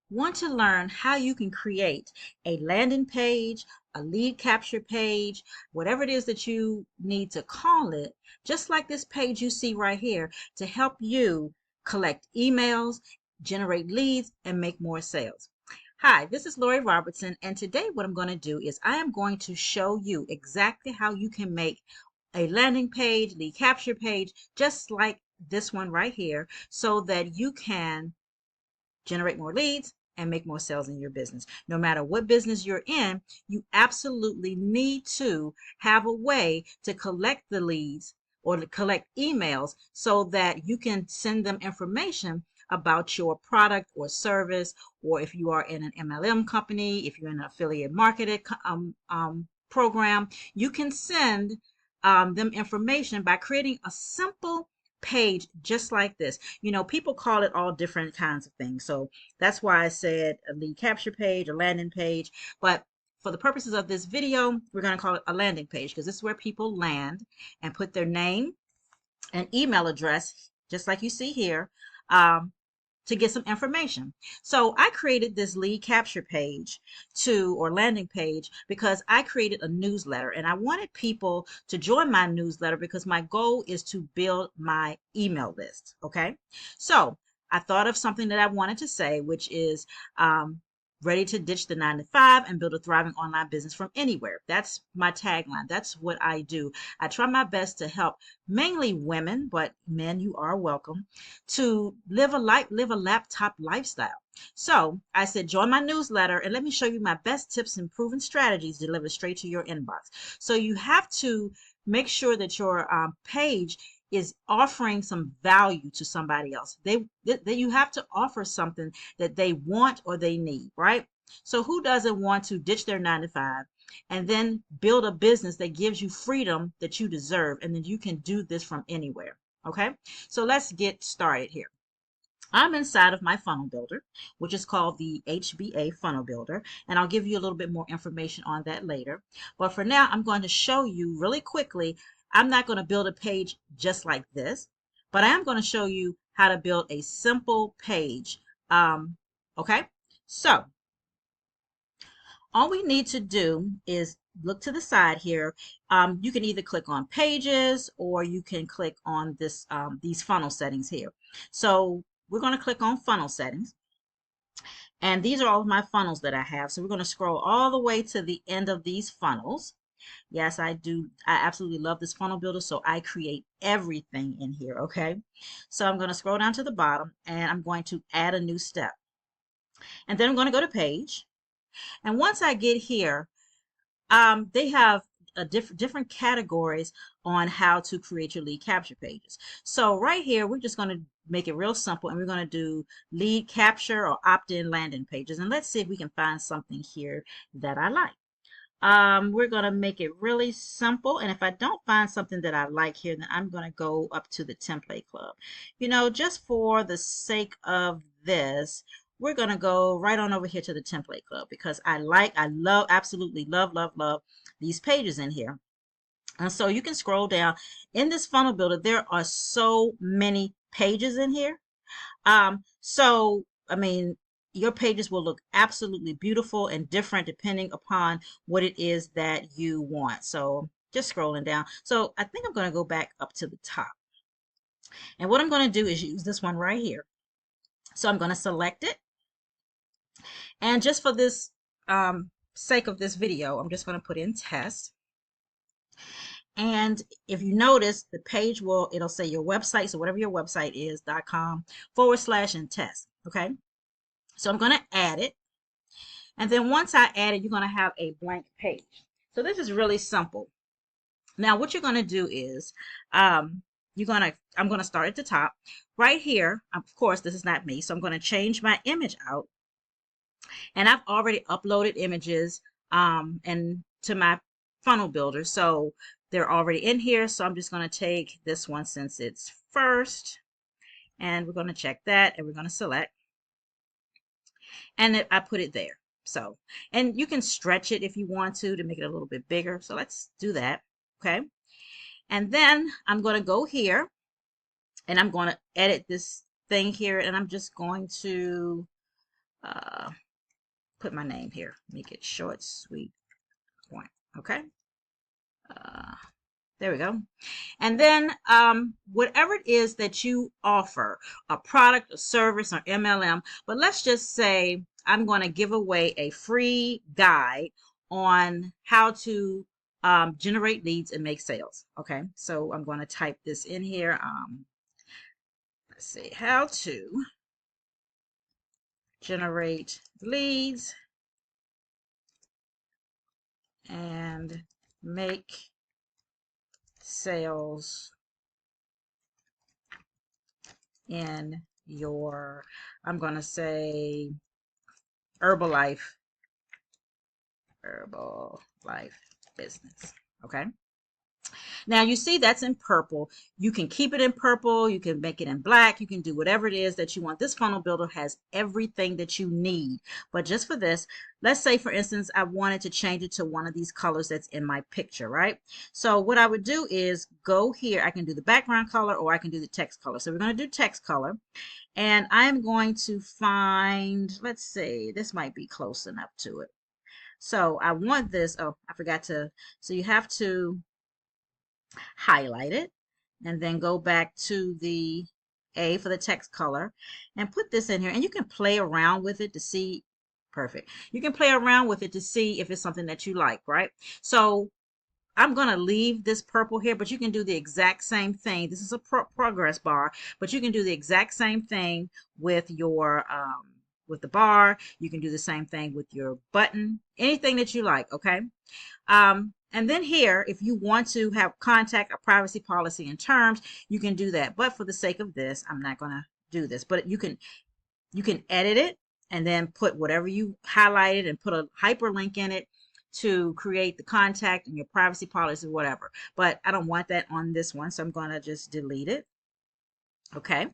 Want to learn how you can create a landing page, a lead capture page, whatever it is that you need to call it, just like this page you see right here, to help you collect emails, generate leads, and make more sales. Hi, this is Lori Robertson, and today what I'm going to do is I am going to show you exactly how you can make a landing page, lead capture page, just like this one right here, so that you can generate more leads and make more sales in your business. No matter what business you're in, you absolutely need to have a way to collect the leads or to collect emails so that you can send them information about your product or service, or if you are in an MLM company, if you're in an affiliate marketing program, you can send them information by creating a simple page just like this. You know, people call it all different kinds of things. So that's why I said a lead capture page, a landing page. But for the purposes of this video, we're going to call it a landing page because this is where people land and put their name and email address, just like you see here, to get some information. So I created this lead capture page or landing page because I created a newsletter and I wanted people to join my newsletter because my goal is to build my email list. Okay. So I thought of something that I wanted to say, which is, ready to ditch the 9 to 5 and build a thriving online business from anywhere. That's my tagline. That's what I do. I try my best to help mainly women, but men, you are welcome, to live a laptop lifestyle. So I said, join my newsletter and let me show you my best tips and proven strategies delivered straight to your inbox. So you have to make sure that your page is offering some value to somebody else. You have to offer something that they want or they need, right? So who doesn't want to ditch their 9 to 5 and then build a business that gives you freedom that you deserve, and then you can do this from anywhere? Okay, so let's get started here. I'm inside of my funnel builder, which is called the HBA funnel builder, and I'll give you a little bit more information on that later. But for now, I'm going to show you really quickly. I'm not going to build a page just like this, but I am going to show you how to build a simple page. Okay, so all we need to do is look to the side here. You can either click on pages or you can click on these funnel settings here. So we're going to click on funnel settings. And these are all of my funnels that I have. So we're going to scroll all the way to the end of these funnels. Yes, I do. I absolutely love this funnel builder. So I create everything in here. Okay. So I'm going to scroll down to the bottom and I'm going to add a new step. And then I'm going to go to page. And once I get here, they have different categories on how to create your lead capture pages. So right here, we're just going to make it real simple and we're going to do lead capture or opt-in landing pages. And let's see if we can find something here that I like. We're going to make it really simple. And if I don't find something that I like here, then I'm going to go up to the template club. You know, just for the sake of this, we're going to go right on over here to the template club because I love, absolutely love these pages in here. And so you can scroll down in this funnel builder. There are so many pages in here. So, I mean, your pages will look absolutely beautiful and different depending upon what it is that you want. So just scrolling down. So I think I'm going to go back up to the top. And what I'm going to do is use this one right here. So I'm going to select it. And just for this sake of this video, I'm just going to put in test. And if you notice, the page it'll say your website, so whatever your website is, .com / and test. Okay. So I'm going to add it. And then once I add it, you're going to have a blank page. So this is really simple. Now, what you're going to do is, I'm going to start at the top right here. Of course, this is not me. So I'm going to change my image out. And I've already uploaded images, and to my funnel builder. So they're already in here. So I'm just going to take this one since it's first, and we're going to check that and we're going to select, and I put it there. So, and you can stretch it if you want to make it a little bit bigger. So let's do that. Okay. And then I'm going to go here and I'm going to edit this thing here, and I'm just going to put my name here. Make it short, sweet, point. Okay. Uh, there we go. And then whatever it is that you offer, a product, a service, or MLM, but let's just say I'm going to give away a free guide on how to generate leads and make sales. Okay, so I'm going to type this in here. Let's see, how to generate leads and make sales in your, I'm going to say, Herbalife business. Okay. Now you see that's in purple. You can keep it in purple. You can make it in black. You can do whatever it is that you want. This funnel builder has everything that you need. But just for this, let's say, for instance, I wanted to change it to one of these colors that's in my picture, right? So what I would do is go here. I can do the background color or I can do the text color. So we're going to do text color. And I'm going to find, let's see, this might be close enough to it. So I want this, oh, I forgot to, so you have to highlight it and then go back to the A for the text color and put this in here, and you can play around with it to see. Perfect. You can play around with it to see if it's something that you like, right? So I'm going to leave this purple here, but you can do the exact same thing. This is a progress bar, but you can do the exact same thing with your with the bar. You can do the same thing with your button, anything that you like, okay? And then here, if you want to have contact or privacy policy and terms, you can do that. But for the sake of this, I'm not going to do this. But you can edit it and then put whatever you highlighted and put a hyperlink in it to create the contact and your privacy policy, whatever. But I don't want that on this one, so I'm going to just delete it. Okay.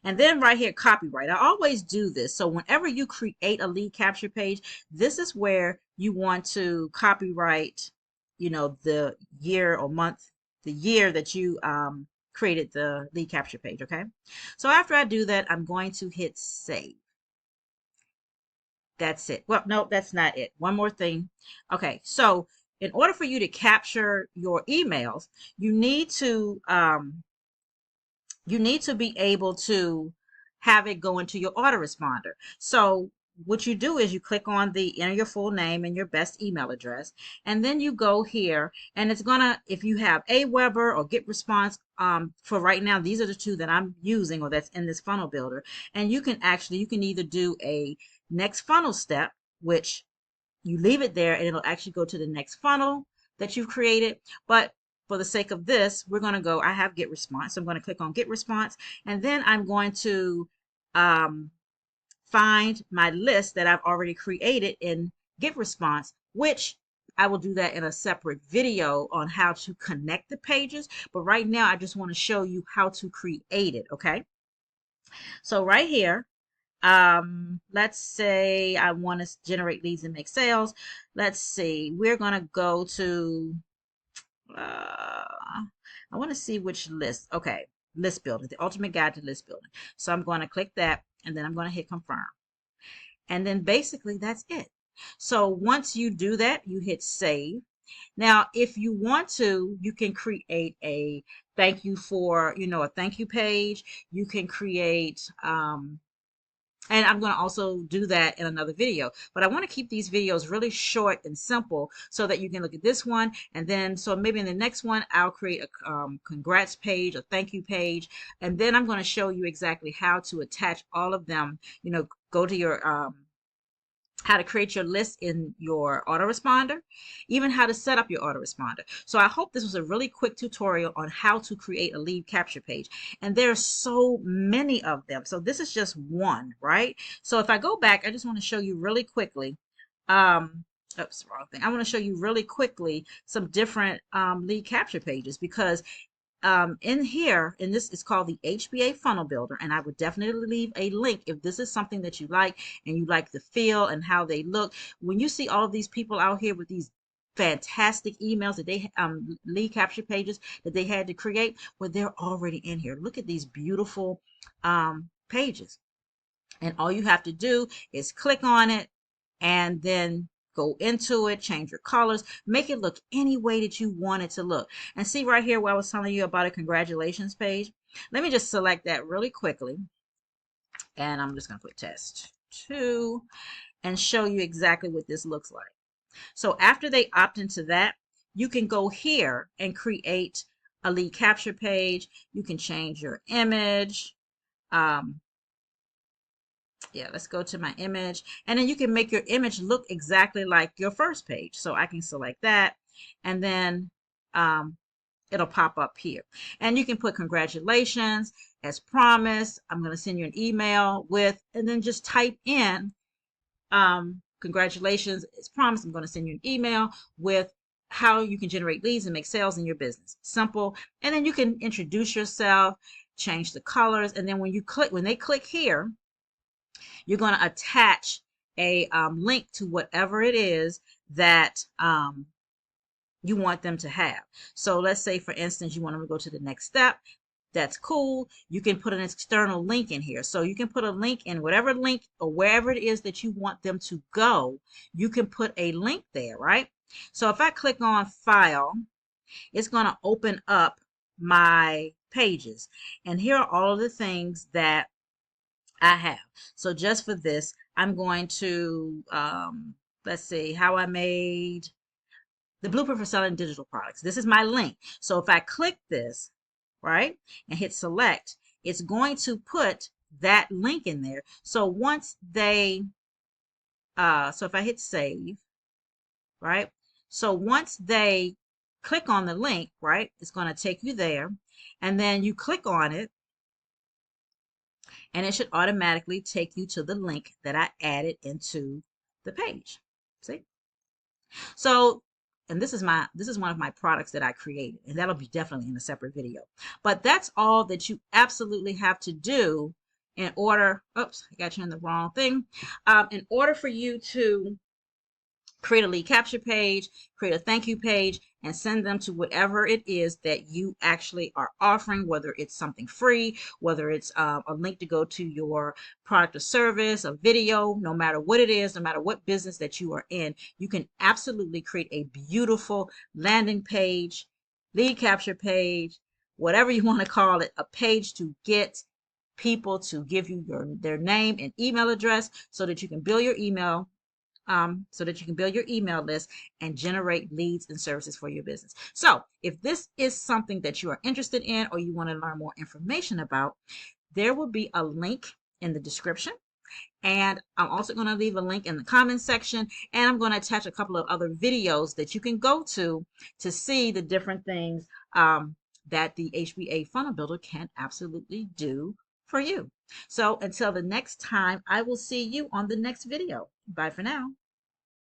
And then right here, copyright. I always do this. So whenever you create a lead capture page, this is where you want to copyright, you know, the year or month, the year that you created the lead capture page. Okay. So after I do that, I'm going to hit save. That's it. Well, no, that's not it. One more thing. Okay. So in order for you to capture your emails, you need to be able to have it go into your autoresponder. So what you do is you click on the enter your full name and your best email address, and then you go here, and it's gonna, if you have Aweber or GetResponse, for right now these are the two that I'm using or that's in this funnel builder, and you can either do a next funnel step, which you leave it there and it'll actually go to the next funnel that you've created. But for the sake of this, we're going to go, I have Get Response. So I'm going to click on Get Response, and then I'm going to find my list that I've already created in Get Response, which I will do that in a separate video on how to connect the pages. But right now, I just want to show you how to create it. Okay. So right here, let's say I want to generate leads and make sales. Let's see, we're going to go to, I want to see which list. Okay, list building, the ultimate guide to list building. So I'm going to click that, and then I'm going to hit confirm. And then basically that's it. So once you do that, you hit save. Now, if you want to, you can create a thank you for, a thank you page. You can create, and I'm going to also do that in another video. But I want to keep these videos really short and simple so that you can look at this one. And then, so maybe in the next one, I'll create a congrats page, a thank you page. And then I'm going to show you exactly how to attach all of them, go to your, how to create your list in your autoresponder, even how to set up your autoresponder. So I hope this was a really quick tutorial on how to create a lead capture page. And there are so many of them. So this is just one, right? So if I go back, I just want to show you really quickly. Oops, wrong thing. I want to show you really quickly some different lead capture pages, because in here, in this is called the HBA Funnel Builder, and I would definitely leave a link if this is something that you like and you like the feel and how they look. When you see all of these people out here with these fantastic emails that they lead capture pages that they had to create, well, they're already in here. Look at these beautiful pages. And all you have to do is click on it and then go into it, change your colors, make it look any way that you want it to look. And see right here where I was telling you about a congratulations page. Let me just select that really quickly. And I'm just going to put test 2 and show you exactly what this looks like. So after they opt into that, you can go here and create a lead capture page. You can change your image. Yeah, let's go to my image, and then you can make your image look exactly like your first page. So I can select that, and then it'll pop up here, and you can put congratulations as promised. I'm going to send you an email with, and then just type in congratulations as promised. I'm going to send you an email with how you can generate leads and make sales in your business. Simple. And then you can introduce yourself, change the colors, and then when they click here, you're going to attach a link to whatever it is that you want them to have. So let's say, for instance, you want them to go to the next step. That's cool. You can put an external link in here. So you can put a link in whatever link or wherever it is that you want them to go. You can put a link there, right? So if I click on File, it's going to open up my pages. And here are all of the things that I have. So just for this, I'm going to, let's see, how I made the blueprint for selling digital products. This is my link. So if I click this, right, and hit select, it's going to put that link in there. So once they, so if I hit save, right, so once they click on the link, right, it's going to take you there, and then you click on it, and it should automatically take you to the link that I added into the page. See? So, and this is one of my products that I created, and that'll be definitely in a separate video. But that's all that you absolutely have to do in order, oops, I got you in the wrong thing. In order for you to create a lead capture page, create a thank you page, and send them to whatever it is that you actually are offering, whether it's something free, whether it's a link to go to your product or service, a video, no matter what it is, no matter what business that you are in, you can absolutely create a beautiful landing page, lead capture page, whatever you want to call it, a page to get people to give you their name and email address so that you can build your email list and generate leads and services for your business. So if this is something that you are interested in or you want to learn more information about, there will be a link in the description. And I'm also going to leave a link in the comments section, and I'm going to attach a couple of other videos that you can go to see the different things that the HBA funnel builder can absolutely do for you. So until the next time, I will see you on the next video. Bye for now.